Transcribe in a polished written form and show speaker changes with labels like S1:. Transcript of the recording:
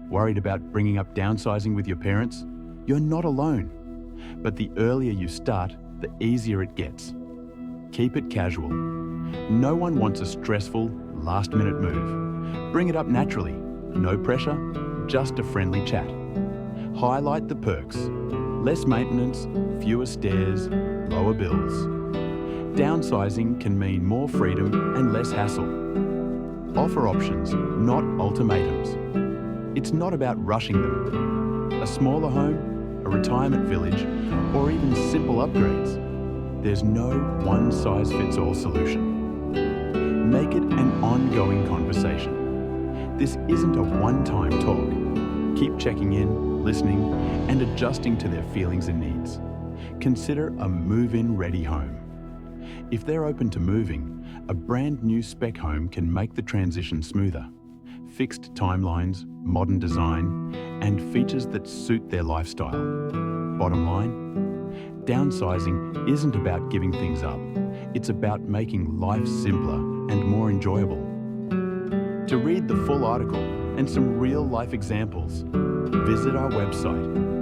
S1: Worried about bringing up downsizing with your parents? You're not alone. But the earlier you start, the easier it gets. Keep it casual. No one wants a stressful, last-minute move. Bring it up naturally. No pressure, just a friendly chat. Highlight the perks. Less maintenance, fewer stairs, lower bills. Downsizing can mean more freedom and less hassle. Offer options, not ultimatums. It's not about rushing them. A smaller home, a retirement village, or even simple upgrades. There's no one-size-fits-all solution. Make it an ongoing conversation. This isn't a one-time talk. Keep checking in, listening, and adjusting to their feelings and needs. Consider a move-in ready home. If they're open to moving, a brand new spec home can make the transition smoother. Fixed timelines, modern design, and features that suit their lifestyle. Bottom line, downsizing isn't about giving things up. It's about making life simpler and more enjoyable. To read the full article and some real-life examples, visit our website